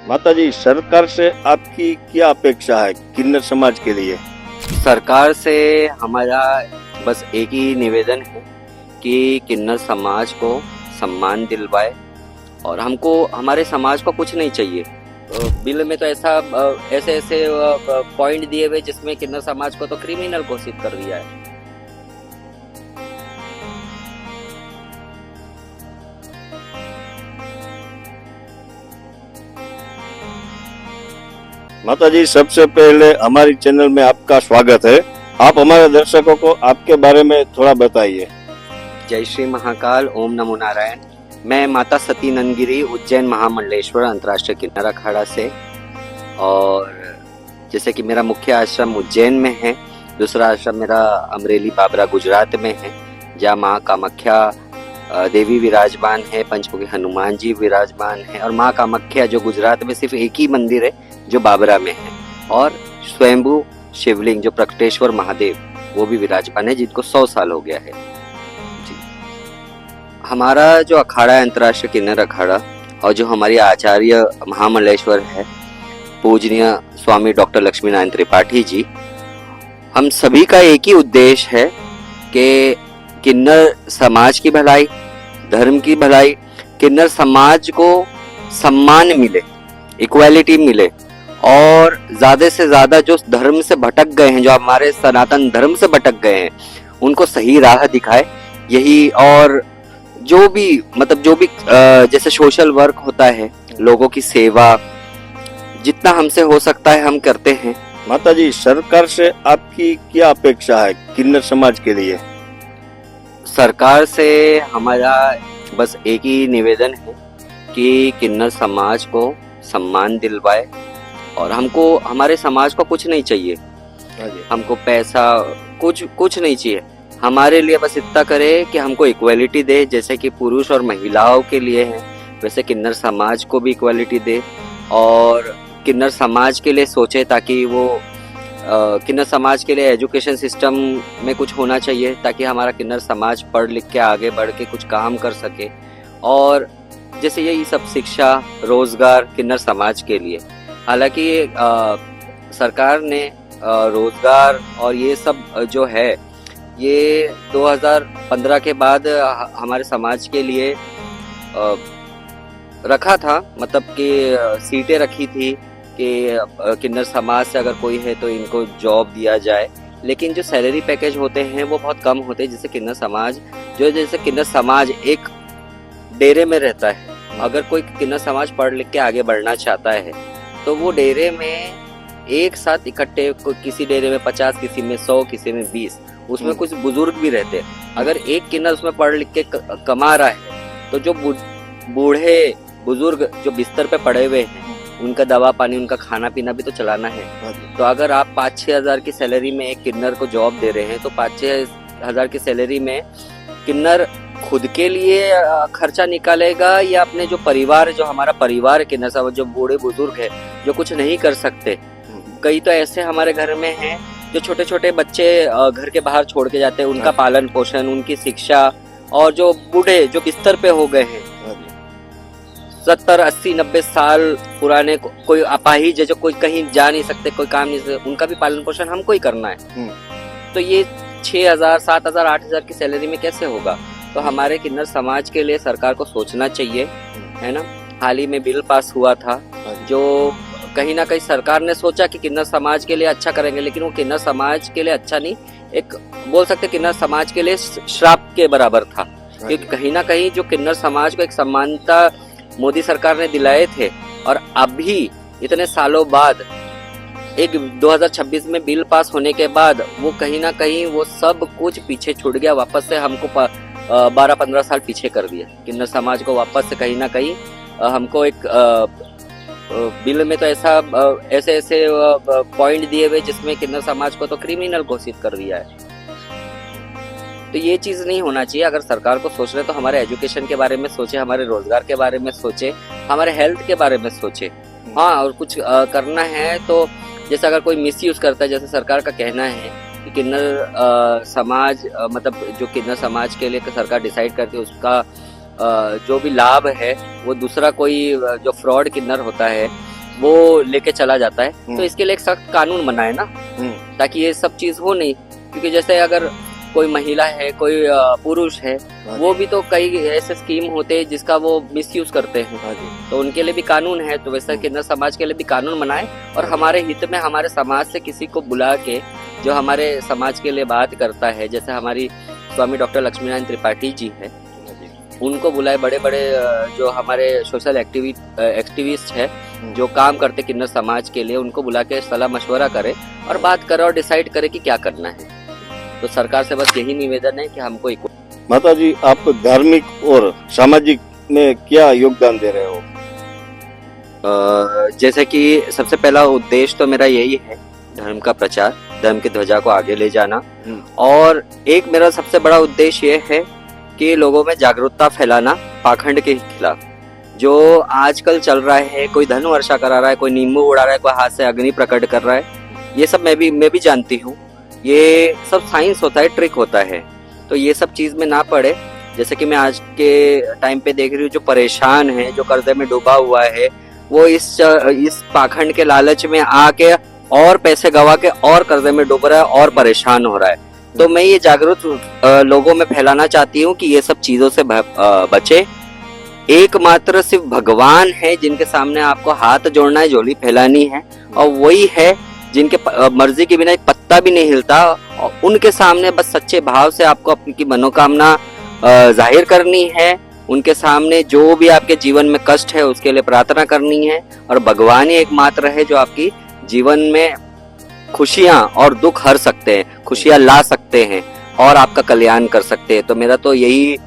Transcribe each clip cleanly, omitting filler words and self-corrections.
माता जी, सरकार से आपकी क्या अपेक्षा है किन्नर समाज के लिए? सरकार से हमारा बस एक ही निवेदन है कि किन्नर समाज को सम्मान दिलवाए और हमको हमारे समाज को कुछ नहीं चाहिए। बिल में तो ऐसे ऐसे पॉइंट दिए हुए जिसमें किन्नर समाज को तो क्रिमिनल घोषित कर दिया है। माता जी, सबसे पहले हमारी चैनल में आपका स्वागत है। आप हमारे दर्शकों को आपके बारे में थोड़ा बताइए। जय श्री महाकाल, ओम नमो नारायण। मैं माता सती नंदगिरी उज्जैन महामंडलेश्वर अंतर्राष्ट्रीय किन्नर अखाड़ा से, और जैसे कि मेरा मुख्य आश्रम उज्जैन में है, दूसरा आश्रम मेरा अमरेली बाबरा गुजरात में है, जहाँ माँ कामाख्या देवी विराजमान है, पंचमुखी हनुमान जी विराजमान है, और माँ कामाख्या जो गुजरात में सिर्फ एक ही मंदिर है जो बाबरा में है, और स्वयंभू शिवलिंग जो प्रकटेश्वर महादेव वो भी विराजमान है, जिनको 100 साल हो गया है जी। हमारा जो अखाड़ा है अंतर्राष्ट्रीय किन्नर अखाड़ा, और जो हमारी आचार्य महामंडलेश्वर है पूजनीय स्वामी डॉक्टर लक्ष्मी नारायण त्रिपाठी जी, हम सभी का एक ही उद्देश्य है कि किन्नर समाज की भलाई, धर्म की भलाई, किन्नर समाज को सम्मान मिले, इक्वालिटी मिले, और ज्यादा से ज्यादा जो धर्म से भटक गए हैं, जो हमारे सनातन धर्म से भटक गए हैं, उनको सही राह दिखाए। यही, और जो भी जैसे सोशल वर्क होता है, लोगों की सेवा, जितना हमसे हो सकता है हम करते हैं। माता जी, सरकार से आपकी क्या अपेक्षा है किन्नर समाज के लिए? सरकार से हमारा बस एक ही निवेदन है कि किन्नर समाज को सम्मान दिलवाए, और हमको हमारे समाज को कुछ नहीं चाहिए, हमको पैसा कुछ नहीं चाहिए। हमारे लिए बस इतना करे कि हमको इक्वालिटी दे, जैसे कि पुरुष और महिलाओं के लिए है वैसे किन्नर समाज को भी इक्वालिटी दे, और किन्नर समाज के लिए सोचे, ताकि वो किन्नर समाज के लिए एजुकेशन सिस्टम में कुछ होना चाहिए, ताकि हमारा किन्नर समाज पढ़ लिख के आगे बढ़ के कुछ काम कर सके। और जैसे यही सब शिक्षा, रोजगार किन्नर समाज के लिए। हालांकि सरकार ने रोजगार और ये सब जो है ये 2015 के बाद हमारे समाज के लिए रखा था, मतलब कि सीटें रखी थी कि किन्नर समाज से अगर कोई है तो इनको जॉब दिया जाए, लेकिन जो सैलरी पैकेज होते हैं वो बहुत कम होते हैं। जैसे किन्नर समाज एक डेरे में रहता है, अगर कोई किन्नर समाज पढ़ लिख के आगे बढ़ना चाहता है तो वो डेरे में एक साथ इकट्ठे, किसी डेरे में 50, किसी में 100, किसी में 20, उसमें कुछ बुजुर्ग भी रहते हैं। अगर एक किन्नर उसमें पढ़ लिख के कमा रहा है तो जो बूढ़े बुजुर्ग जो बिस्तर पे पड़े हुए हैं, उनका दवा पानी, उनका खाना पीना भी तो चलाना है। तो अगर आप 5-6 हज़ार की सैलरी में एक किन्नर को जॉब दे रहे हैं, तो 5-6 हज़ार की सैलरी में किन्नर खुद के लिए खर्चा निकालेगा, या अपने जो परिवार, जो हमारा परिवार किन्नर समाज, जो बूढ़े बुजुर्ग है जो कुछ नहीं कर सकते। कई तो ऐसे हमारे घर में हैं जो छोटे छोटे बच्चे घर के बाहर छोड़ के जाते हैं, उनका पालन पोषण, उनकी शिक्षा, और जो बूढ़े जो बिस्तर पे हो गए हैं 70, 80, 90 साल पुराने, कोई अपाहिज है जो कोई कहीं जा नहीं सकते, कोई काम नहीं सकते, उनका भी पालन पोषण हमको ही करना है। तो ये 6,000, 7,000, 8,000 की सैलरी में कैसे होगा? तो हमारे किन्नर समाज के लिए सरकार को सोचना चाहिए, है ना। हाल ही में बिल पास हुआ था, जो कहीं ना कहीं सरकार ने सोचा कि किन्नर समाज के लिए अच्छा करेंगे, लेकिन वो किन्नर समाज के लिए अच्छा नहीं, एक बोल सकते किन्नर समाज के लिए श्राप के बराबर था। क्योंकि कहीं ना कहीं जो किन्नर समाज को एक समानता मोदी सरकार ने दिलाए थे, और अभी इतने सालों बाद एक 2026 में बिल पास होने के बाद वो कहीं ना कहीं वो सब कुछ पीछे छूट गया, वापस से हमको 12-15 साल पीछे कर दिया किन्नर समाज को। वापस से कहीं ना कहीं हमको एक बिल में तो ऐसे पॉइंट दिए हुए जिसमें किन्नर समाज को तो क्रिमिनल घोषित कर दिया है। तो ये चीज़ नहीं होना चाहिए। अगर सरकार को सोच रहे तो हमारे एजुकेशन के बारे में सोचे, हमारे रोजगार के बारे में सोचे, हमारे हेल्थ के बारे में सोचे। हाँ, और कुछ करना है तो जैसे अगर कोई मिसयूज करता है, जैसे सरकार का कहना है कि किन्नर समाज मतलब जो किन्नर समाज के लिए सरकार डिसाइड करती है उसका जो भी लाभ है वो दूसरा कोई जो फ्रॉड किन्नर होता है वो लेके चला जाता है। हम्म। तो इसके लिए एक सख्त कानून बनाए ना, ताकि ये सब चीज हो नहीं। क्योंकि जैसे अगर कोई महिला है, कोई पुरुष है, वो भी तो कई ऐसे स्कीम होते हैं जिसका वो मिसयूज करते हैं, तो उनके लिए भी कानून है। तो वैसा किन्नर समाज के लिए भी कानून बनाए, और हमारे हित में हमारे समाज से किसी को बुला के जो हमारे समाज के लिए बात करता है, जैसे हमारी स्वामी डॉक्टर लक्ष्मीनारायण त्रिपाठी जी है, उनको बुलाए। बड़े बड़े जो हमारे सोशल एक्टिविस्ट है जो काम करते किन्नर समाज के लिए, उनको बुला के सलाह मशवरा करे और बात करे और डिसाइड करे कि क्या करना है। तो सरकार से बस यही निवेदन है कि हमको माता जी, आप धार्मिक और सामाजिक में क्या योगदान दे रहे हो? जैसे कि सबसे पहला उद्देश्य तो मेरा यही है, धर्म का प्रचार, धर्म की ध्वजा को आगे ले जाना। और एक मेरा सबसे बड़ा उद्देश्य ये है कि लोगों में जागरूकता फैलाना पाखंड के खिलाफ। जो आजकल चल रहा है, कोई धन वर्षा करा रहा है, कोई नींबू उड़ा रहा है, कोई हाथ से अग्नि प्रकट कर रहा है, ये सब मैं भी जानती हूँ। ये सब साइंस होता है, ट्रिक होता है। तो ये सब चीज में ना पड़े। जैसे कि मैं आज के टाइम पे देख रही हूँ, जो परेशान है, जो कर्जे में डूबा हुआ है, वो इस पाखंड के लालच में आके और पैसे गवा के और कर्जे में डूब रहा है और परेशान हो रहा है। तो मैं ये जागरूक लोगों में फैलाना चाहती हूँ कि ये सब चीजों से बचे। एकमात्र सिर्फ भगवान है जिनके सामने आपको हाथ जोड़ना है, झोली फैलानी है, और वही है जिनके मर्जी के बिना एक पत्ता भी नहीं हिलता। और उनके सामने बस सच्चे भाव से आपको अपनी मनोकामना जाहिर करनी है। उनके सामने जो भी आपके जीवन में कष्ट है उसके लिए प्रार्थना करनी है, और भगवान ही एकमात्र है जो आपकी जीवन में खुशियां और दुख हर सकते हैं, खुशियां ला सकते हैं और आपका कल्याण कर सकते हैं। तो मेरा तो यही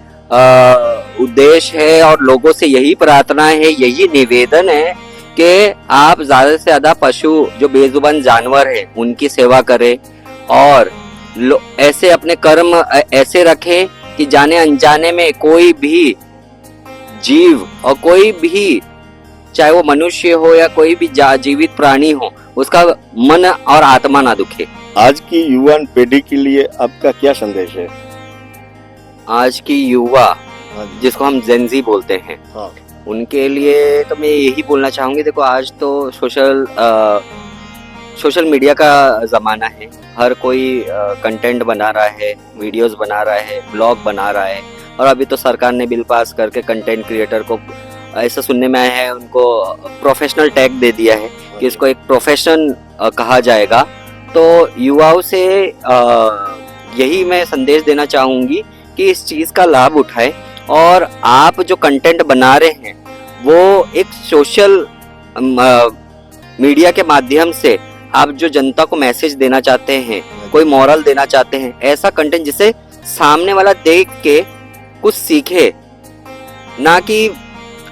उद्देश्य है, और लोगों से यही प्रार्थना है, यही निवेदन है कि आप ज्यादा से ज्यादा पशु, जो बेजुबान जानवर है, उनकी सेवा करें, और ऐसे अपने कर्म ऐसे रखें कि जाने अनजाने में कोई भी जीव, और कोई भी, चाहे वो मनुष्य हो या कोई भी जीवित प्राणी हो, उसका मन और आत्मा ना दुखे। आज की युवा पीढ़ी के लिए आपका क्या संदेश है? आज की युवा, जिसको हम जेनजी बोलते हैं, उनके लिए तो मैं यही बोलना चाहूंगी। देखो, आज तो सोशल मीडिया का जमाना है। हर कोई कंटेंट बना रहा है, वीडियोस बना रहा है, ब्लॉग बना रहा है। और अभी तो सरकार ने बिल पास करके कंटेंट क्रिएटर को, ऐसा सुनने में आया है, उनको प्रोफेशनल टैग दे दिया है कि इसको एक प्रोफेशन कहा जाएगा। तो युवाओं से यही मैं संदेश देना चाहूंगी कि इस चीज का लाभ उठाएं, और आप जो कंटेंट बना रहे हैं वो एक सोशल मीडिया के माध्यम से आप जो जनता को मैसेज देना चाहते हैं, कोई मॉरल देना चाहते हैं, ऐसा कंटेंट जिसे सामने वाला देख के कुछ सीखे, ना कि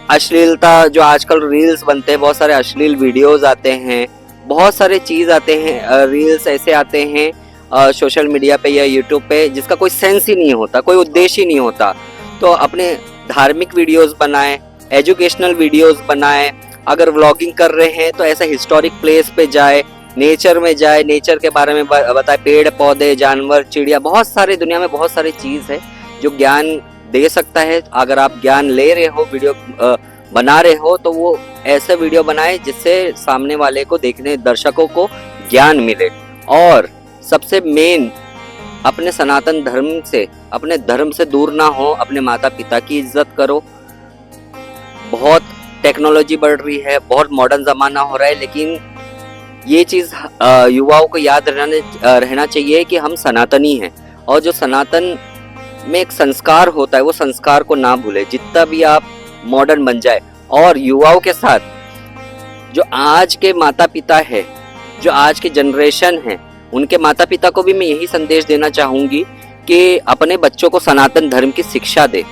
अश्लीलता। जो आजकल रील्स बनते हैं, बहुत सारे अश्लील वीडियोस आते हैं, बहुत सारे चीज आते हैं, रील्स ऐसे आते हैं सोशल मीडिया पे या यूट्यूब पे, जिसका कोई सेंस ही नहीं होता, कोई उद्देश्य ही नहीं होता। तो अपने धार्मिक वीडियोस बनाएं, एजुकेशनल वीडियोस बनाएं। अगर व्लॉगिंग कर रहे हैं तो ऐसा हिस्टोरिक प्लेस पे जाए, नेचर में जाए, नेचर के बारे में बताए, पेड़ पौधे, जानवर, चिड़िया, बहुत सारे, दुनिया में बहुत सारी चीज है जो ज्ञान दे सकता है। अगर आप ज्ञान ले रहे हो, वीडियो बना रहे हो, तो वो ऐसे वीडियो बनाए जिससे सामने वाले को, देखने दर्शकों को ज्ञान मिले। और सबसे मेन, अपने सनातन धर्म से, अपने धर्म से दूर ना हो, अपने माता पिता की इज्जत करो। बहुत टेक्नोलॉजी बढ़ रही है, बहुत मॉडर्न जमाना हो रहा है, लेकिन ये चीज युवाओं को याद रहना चाहिए कि हम सनातनी हैं, और जो सनातन में एक संस्कार होता है, वो संस्कार को ना भूले, जितना भी आप मॉडर्न बन जाए। और युवाओं के साथ जो आज के माता पिता है, जो आज के जनरेशन है, उनके माता पिता को भी मैं यही संदेश देना चाहूंगी कि अपने बच्चों को सनातन धर्म की शिक्षा दे।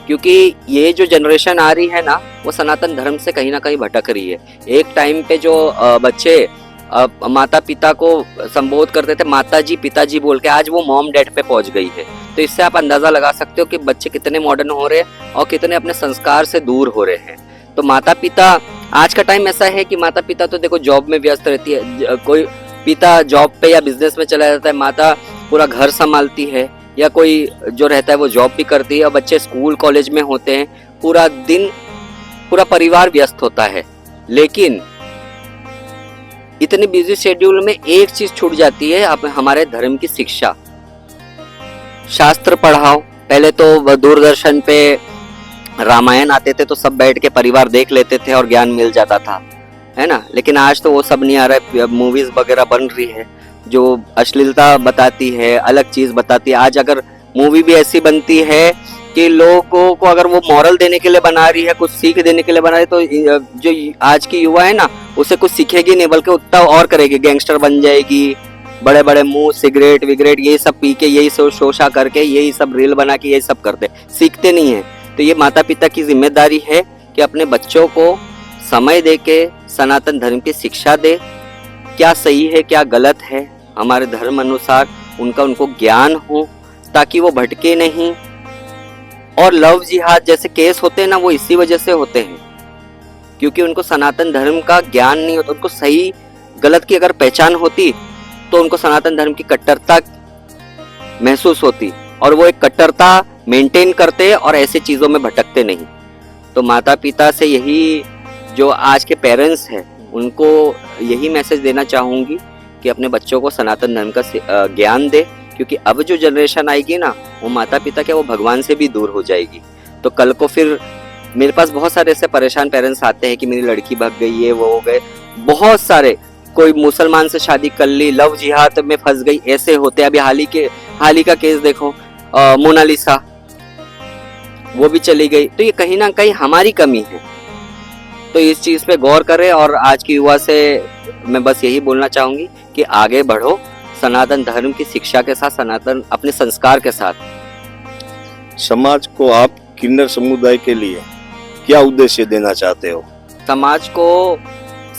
क्योंकि ये जो जनरेशन आ रही है ना, वो सनातन धर्म से कहीं ना कहीं भटक रही है। एक टाइम पे जो बच्चे माता पिता को संबोध करते थे माता जी पिताजी बोल के, आज वो मॉम डैड पे पहुंच गई है। तो इससे आप अंदाजा लगा सकते हो कि बच्चे कितने मॉडर्न हो रहे हैं और कितने अपने संस्कार से दूर हो रहे हैं। तो माता पिता, आज का टाइम ऐसा है कि माता पिता तो देखो जॉब में व्यस्त रहती है, कोई पिता जॉब पे या बिजनेस में चला जाता है, माता पूरा घर संभालती है, या कोई जो रहता है वो जॉब भी करती है, और बच्चे स्कूल कॉलेज में होते हैं, पूरा दिन पूरा परिवार व्यस्त होता है। लेकिन इतने बिजी शेड्यूल में एक चीज छूट जाती है, अब हमारे धर्म की शिक्षा। शास्त्र पढ़ाओ। पहले तो दूरदर्शन पे रामायण आते थे तो सब बैठ के परिवार देख लेते थे और ज्ञान मिल जाता था, है ना। लेकिन आज तो वो सब नहीं आ रहा है। मूवीज वगैरह बन रही है जो अश्लीलता बताती है, अलग चीज बताती है। आज अगर मूवी भी ऐसी बनती है कि लोगों को अगर वो मॉरल देने के लिए बना रही है, कुछ सीख देने के लिए बना रही है, तो जो आज की युवा है ना, उसे कुछ सीखेगी नहीं बल्कि उतना और करेगी, गैंगस्टर बन जाएगी, बड़े बड़े मुंह, सिगरेट विगरेट ये सब पी के, यही सब शोषा करके, यही सब रील बना के यही सब करते, सीखते नहीं है। तो ये माता पिता की जिम्मेदारी है कि अपने बच्चों को समय दे के सनातन धर्म की शिक्षा दे, क्या सही है क्या गलत है, हमारे धर्म अनुसार उनको ज्ञान हो, ताकि वो भटके नहीं। और लव जिहाद जैसे केस होते हैं ना, वो इसी वजह से होते हैं क्योंकि उनको सनातन धर्म का ज्ञान नहीं होता। उनको सही गलत की अगर पहचान होती तो उनको सनातन धर्म की कट्टरता महसूस होती और वो एक कट्टरता मेंटेन करते और ऐसे चीजों में भटकते नहीं। तो माता पिता से यही, जो आज के पेरेंट्स हैं, उनको यही मैसेज देना चाहूंगी कि अपने बच्चों को सनातन धर्म का ज्ञान दे, क्योंकि अब जो जनरेशन आएगी ना, वो माता पिता के वो भगवान से भी दूर हो जाएगी। तो कल को फिर मेरे पास बहुत सारे ऐसे परेशान पेरेंट्स आते हैं कि मेरी लड़की भाग गई, ये वो हो गए, बहुत सारे, कोई मुसलमान से शादी कर ली, लव जिहाद में फंस गई, ऐसे होते हैं। अभी हाल ही का केस देखो, मोनालिसा, वो भी चली गई। तो ये कहीं ना कहीं हमारी कमी है। तो इस चीज पे गौर करें और आज की युवा से मैं बस यही बोलना चाहूंगी कि आगे बढ़ो सनातन धर्म की शिक्षा के साथ, सनातन अपने संस्कार के साथ। समाज को आप किन्नर समुदाय के लिए क्या उद्देश्य देना चाहते हो? समाज को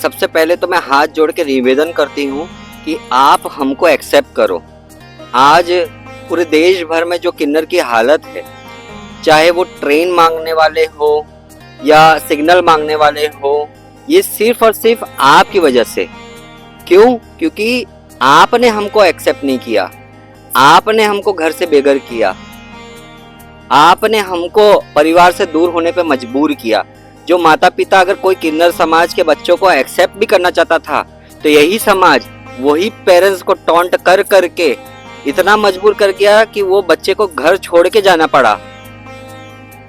सबसे पहले तो मैं हाथ जोड़ के निवेदन करती हूँ कि आप हमको एक्सेप्ट करो। आज पूरे देश भर में जो किन्नर की हालत है, चाहे वो ट्रेन मांगने वाले हो या सिग्नल मांगने वाले हो, ये सिर्फ और सिर्फ आपकी वजह से। क्यों? क्योंकि आपने हमको एक्सेप्ट नहीं किया, आपने हमको घर से बेघर किया, आपने हमको परिवार से दूर होने पे मजबूर किया। जो माता पिता अगर कोई किन्नर समाज के बच्चों को एक्सेप्ट भी करना चाहता था, तो यही समाज वही पेरेंट्स को टॉन्ट कर करके इतना मजबूर कर गया कि वो बच्चे को घर छोड़ के जाना पड़ा।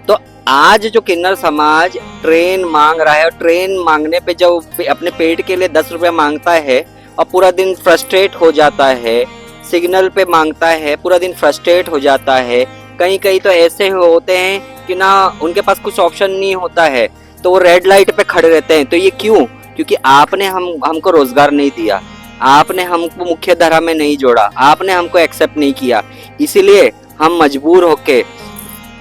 तो आज जो किन्नर समाज ट्रेन मांग रहा है, और ट्रेन मांगने पे जब अपने पेट के लिए 10 रुपया मांगता है और पूरा दिन फ्रस्ट्रेट हो जाता है, सिग्नल पे मांगता है, पूरा दिन फ्रस्ट्रेट हो जाता है। कहीं कहीं तो ऐसे होते हैं कि ना उनके पास कुछ ऑप्शन नहीं होता है, तो वो रेड लाइट पे खड़े रहते हैं। तो ये क्यों? क्योंकि आपने हमको रोजगार नहीं दिया, आपने हमको मुख्य धारा में नहीं जोड़ा, आपने हमको एक्सेप्ट नहीं किया। इसीलिए हम मजबूर होके,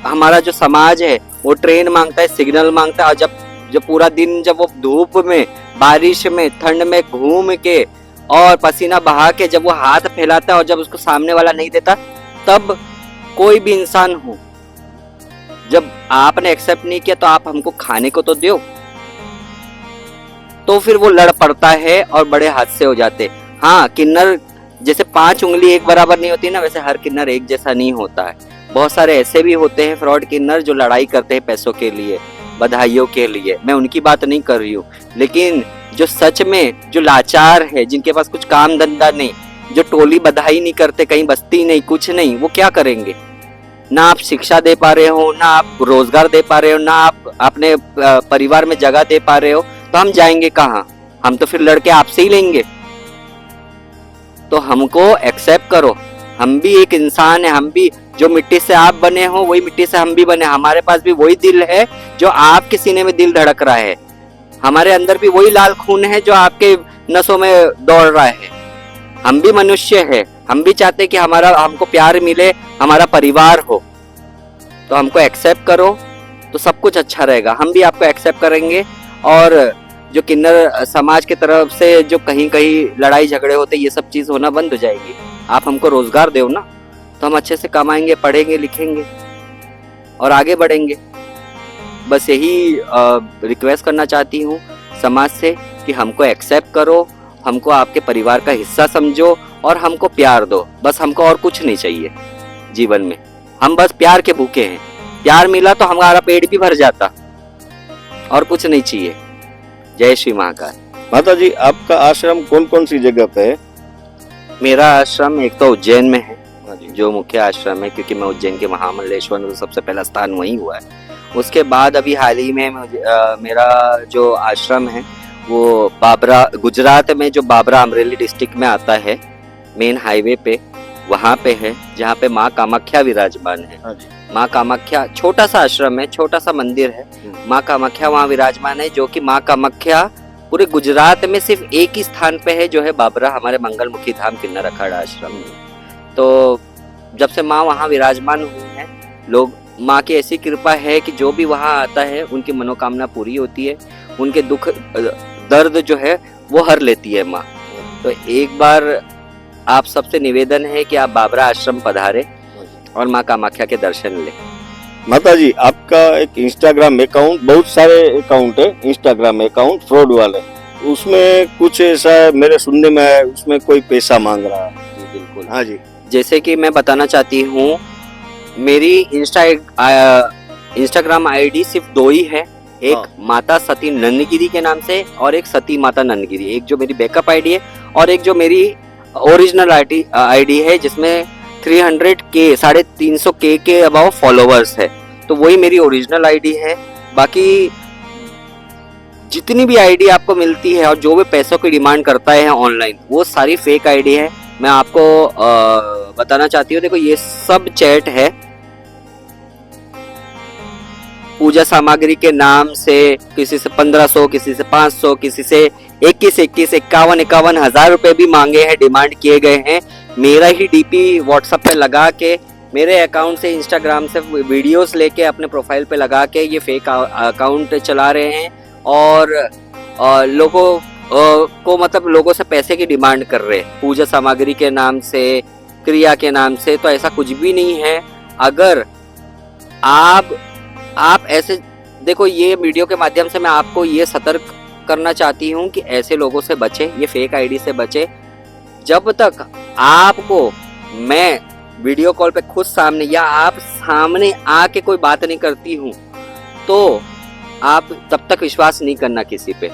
हमारा जो समाज है वो ट्रेन मांगता है, सिग्नल मांगता है। और जब पूरा दिन जब वो धूप में, बारिश में, ठंड में घूम के और पसीना बहा के जब वो हाथ फैलाता है और जब उसको सामने वाला नहीं देता, तब कोई भी इंसान हो, जब आपने एक्सेप्ट नहीं किया तो आप हमको खाने को तो दो। तो फिर वो लड़ पड़ता है और बड़े हादसे हो जाते। हाँ, किन्नर जैसे 5 उंगली एक बराबर नहीं होती ना, वैसे हर किन्नर एक जैसा नहीं होता है। बहुत सारे ऐसे भी होते हैं फ्रॉड किन्नर जो लड़ाई करते हैं पैसों के लिए, बधाइयों के लिए। मैं उनकी बात नहीं कर रही हूँ, लेकिन जो सच में जो लाचार है, जिनके पास कुछ काम धंधा नहीं, जो टोली बधाई नहीं करते, कहीं बस्ती नहीं, कुछ नहीं, वो क्या करेंगे? ना आप शिक्षा दे पा रहे हो, ना आप रोजगार दे पा रहे हो, ना आप अपने परिवार में जगह दे पा रहे हो, तो हम जाएंगे कहाँ? हम तो फिर लड़के आपसे ही लेंगे। तो हमको एक्सेप्ट करो, हम भी एक इंसान है, हम भी जो मिट्टी से आप बने हो वही मिट्टी से हम भी बने। हमारे पास भी वही दिल है जो आपके सीने में दिल धड़क रहा है, हमारे अंदर भी वही लाल खून है जो आपके नसों में दौड़ रहा है। हम भी मनुष्य है, हम भी चाहते कि हमको प्यार मिले, हमारा परिवार हो। तो हमको एक्सेप्ट करो तो सब कुछ अच्छा रहेगा। हम भी आपको एक्सेप्ट करेंगे। और जो किन्नर समाज की तरफ से जो कहीं कहीं लड़ाई झगड़े होते, ये सब चीज होना बंद हो जाएगी। आप हमको रोजगार दो ना, तो हम अच्छे से कमाएंगे, पढ़ेंगे, लिखेंगे और आगे बढ़ेंगे। बस यही रिक्वेस्ट करना चाहती हूँ समाज से कि हमको एक्सेप्ट करो, हमको आपके परिवार का हिस्सा समझो और हमको प्यार दो। बस हमको और कुछ नहीं चाहिए जीवन में, हम बस प्यार के भूखे हैं। प्यार मिला तो हमारा पेट भी भर जाता, और कुछ नहीं चाहिए। जय श्री महाकाल। माता जी, आपका आश्रम कौन कौन सी जगह पे है? मेरा आश्रम एक तो उज्जैन में है, हाँ जी। जो मुख्य आश्रम है, क्योंकि मैं उज्जैन के महामंडलेश्वर में तो सबसे पहला स्थान वहीं हुआ है। उसके बाद अभी हाल ही में मेरा जो आश्रम है वो बाबरा, गुजरात में जो बाबरा अमरेली डिस्ट्रिक्ट में आता है, मेन हाईवे पे, वहाँ पे है, जहाँ पे माँ कामाख्या विराजमान है। हाँ जी। माँ कामाख्या, छोटा सा आश्रम है, छोटा सा मंदिर है, माँ कामाख्या वहाँ विराजमान है, जो कि माँ कामाख्या पूरे गुजरात में सिर्फ एक ही स्थान पे है, जो है बाबरा, हमारे मंगलमुखी धाम किन्नर अखाड़ा आश्रम। तो जब से माँ वहाँ विराजमान हुई है, लोग, माँ की ऐसी कृपा है कि जो भी वहाँ आता है उनकी मनोकामना पूरी होती है, उनके दुख दर्द जो है वो हर लेती है माँ। तो एक बार आप सबसे निवेदन है कि आप बाबरा आश्रम पधारे और माँ कामाख्या के दर्शन लें। माता जी, आपका एक इंस्टाग्राम अकाउंट, बहुत सारे अकाउंट है इंस्टाग्राम अकाउंट फ्रॉड वाले, उसमें कुछ ऐसा मेरे सुनने में आया, उसमें कोई पैसा मांग रहा है। जी बिल्कुल। हाँ जी। जैसे कि मैं बताना चाहती हूँ, मेरी इंस्टाग्राम आईडी सिर्फ दो ही है, एक हाँ। माता सती नंदगिरी के नाम से और एक सती माता नंदगिरी, एक जो मेरी बैकअप आईडी है और एक जो मेरी ओरिजिनल आईडी है, जिसमें 300K के अबाउ फॉलोवर्स है। तो वही मेरी ओरिजिनल आईडी है। बाकी जितनी भी आईडी आपको मिलती है और जो भी पैसों की डिमांड करता है ऑनलाइन, वो सारी फेक आईडी है। मैं आपको बताना चाहती हूँ, देखो ये सब चैट है, पूजा सामग्री के नाम से किसी से 1500, किसी से 500, किसी से 21, 51 हजार रुपए भी मांगे हैं, डिमांड किए गए हैं। मेरा ही डीपी व्हाट्सएप पे लगा के, मेरे अकाउंट से, इंस्टाग्राम से वीडियोस लेके अपने प्रोफाइल पे लगा के ये फेक अकाउंट चला रहे हैं और लोगों को, मतलब लोगों से पैसे की डिमांड कर रहे हैं, पूजा सामग्री के नाम से, क्रिया के नाम से। तो ऐसा कुछ भी नहीं है। अगर आप ऐसे, देखो ये वीडियो के माध्यम से मैं आपको ये सतर्क करना चाहती हूँ कि ऐसे लोगों से बचे, ये फेक आईडी से बचे। जब तक आपको मैं वीडियो कॉल पे खुद सामने या आप सामने आके कोई बात नहीं करती हूँ, तो आप तब तक विश्वास नहीं करना किसी पे।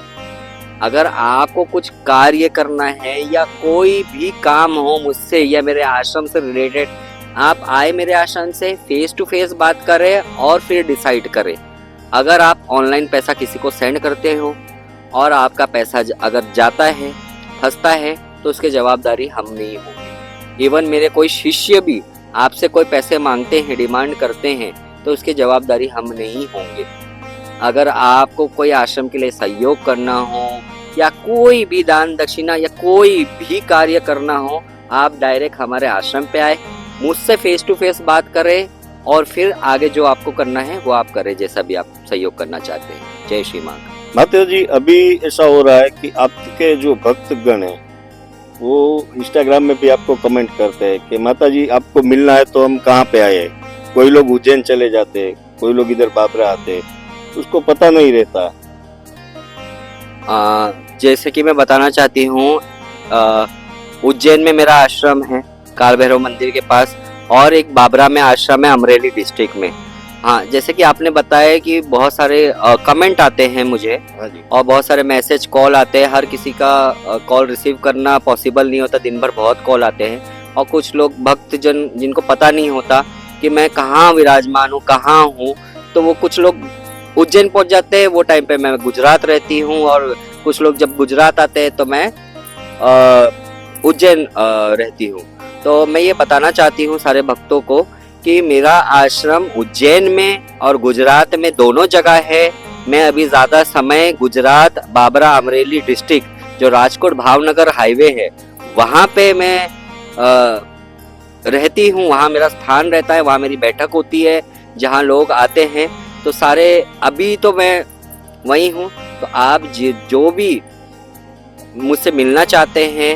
अगर आपको कुछ कार्य करना है या कोई भी काम हो मुझसे या मेरे आश्रम से रिलेटेड, आप आए मेरे आश्रम से, फेस टू फेस बात करें और फिर डिसाइड करें। अगर आप ऑनलाइन पैसा किसी को सेंड करते हो और आपका पैसा अगर जाता है, फंसता है, तो उसकी जवाबदारी हम नहीं होंगे। इवन मेरे कोई शिष्य भी आपसे कोई पैसे मांगते हैं, डिमांड करते हैं, तो उसकी जवाबदारी हम नहीं होंगे। अगर आपको कोई आश्रम के लिए सहयोग करना हो या कोई भी दान दक्षिणा या कोई भी कार्य करना हो, आप डायरेक्ट हमारे आश्रम पे आए, मुझसे फेस टू फेस बात करें और फिर आगे जो आपको करना है वो आप करें, जैसा भी आप सहयोग करना चाहते हैं। जय श्री माँ। माता जी, अभी ऐसा हो रहा है कि आपके जो भक्तगण है वो इंस्टाग्राम में भी आपको कमेंट करते हैं कि माता जी आपको मिलना है तो हम कहाँ पे आए। कोई लोग उज्जैन चले जाते हैं, कोई लोग इधर बाबरा आते हैं, उसको पता नहीं रहता। जैसे कि मैं बताना चाहती हूँ, उज्जैन में मेरा आश्रम है काल भैरव मंदिर के पास, और एक बाबरा में आश्रम है अमरेली डिस्ट्रिक्ट में। हाँ, जैसे कि आपने बताया कि बहुत सारे कमेंट आते हैं मुझे और बहुत सारे मैसेज, कॉल आते हैं। हर किसी का कॉल रिसीव करना पॉसिबल नहीं होता, दिन भर बहुत कॉल आते हैं। और कुछ लोग भक्तजन जिनको पता नहीं होता कि मैं कहाँ विराजमान हूँ, कहाँ हूँ, तो वो कुछ लोग उज्जैन पहुँच जाते हैं। वो टाइम पे मैं गुजरात रहती हूँ, और कुछ लोग जब गुजरात आते हैं तो मैं उज्जैन रहती हूँ। तो मैं ये बताना चाहती हूँ सारे भक्तों को कि मेरा आश्रम उज्जैन में और गुजरात में दोनों जगह है। मैं अभी ज़्यादा समय गुजरात बाबरा अमरेली डिस्ट्रिक्ट जो राजकोट भावनगर हाईवे है वहाँ पे मैं रहती हूँ। वहाँ मेरा स्थान रहता है, वहाँ मेरी बैठक होती है जहाँ लोग आते हैं। तो सारे अभी तो मैं वहीं हूँ। तो आप जो भी मुझसे मिलना चाहते हैं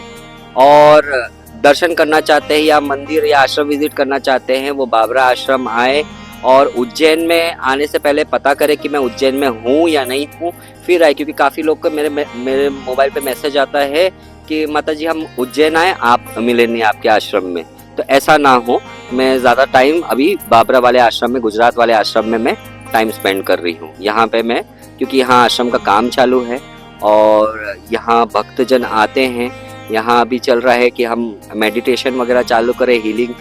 और दर्शन करना चाहते हैं या मंदिर या आश्रम विजिट करना चाहते हैं, वो बाबरा आश्रम आए। और उज्जैन में आने से पहले पता करें कि मैं उज्जैन में हूँ या नहीं हूँ, फिर आए। क्योंकि काफ़ी लोग को मेरे मोबाइल पे मैसेज आता है कि माता जी हम उज्जैन आए, आप मिले नहीं आपके आश्रम में। तो ऐसा ना हो। मैं ज़्यादा टाइम अभी बाबरा वाले आश्रम में, गुजरात वाले आश्रम में मैं टाइम स्पेंड कर रही हूँ यहाँ पे मैं, क्योंकि यहाँ आश्रम का काम चालू है और यहाँ भक्तजन आते हैं। यहाँ अभी चल रहा है कि हम मेडिटेशन वगैरह चालू करें, हीलिंग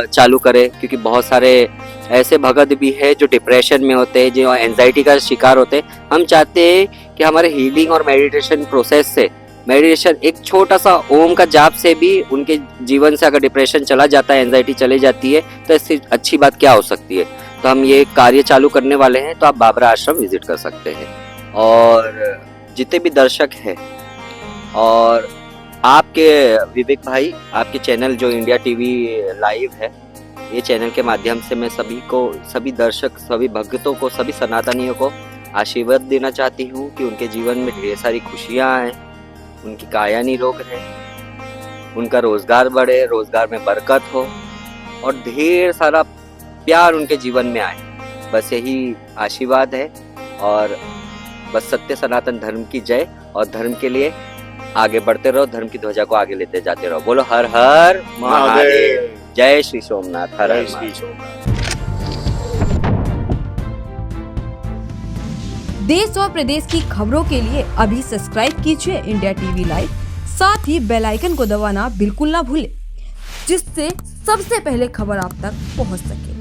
चालू करें, क्योंकि बहुत सारे ऐसे भगत भी हैं जो डिप्रेशन में होते हैं, जो एंजाइटी का शिकार होते हैं। हम चाहते हैं कि हमारे हीलिंग और मेडिटेशन प्रोसेस से, मेडिटेशन एक छोटा सा ओम का जाप से भी उनके जीवन से अगर डिप्रेशन चला जाता है, एंजाइटी चली जाती है, तो इससे अच्छी बात क्या हो सकती है। तो हम ये कार्य चालू करने वाले हैं, तो आप बाबरा आश्रम विजिट कर सकते हैं। और जितने भी दर्शक हैं, और आपके विवेक भाई, आपके चैनल जो इंडिया टीवी लाइव है, ये चैनल के माध्यम से मैं सभी को, सभी दर्शक, सभी भक्तों को, सभी सनातनियों को आशीर्वाद देना चाहती हूँ कि उनके जीवन में ढेर सारी खुशियाँ आए, उनकी काया निरोग रहे, उनका रोजगार बढ़े, रोजगार में बरकत हो और ढेर सारा प्यार उनके जीवन में आए। बस यही आशीर्वाद है। और बस सत्य सनातन धर्म की जय, और धर्म के लिए आगे बढ़ते रहो, धर्म की ध्वजा को आगे लेते जाते रहो। बोलो हर हर महादेव, जय श्री सोमनाथ, हर हर श्री महादेव। सोमनाथ। देश और प्रदेश की खबरों के लिए अभी सब्सक्राइब कीजिए इंडिया टीवी लाइव, साथ ही बेल आइकन को दबाना बिल्कुल ना भूलें, जिससे सबसे पहले खबर आप तक पहुंच सके।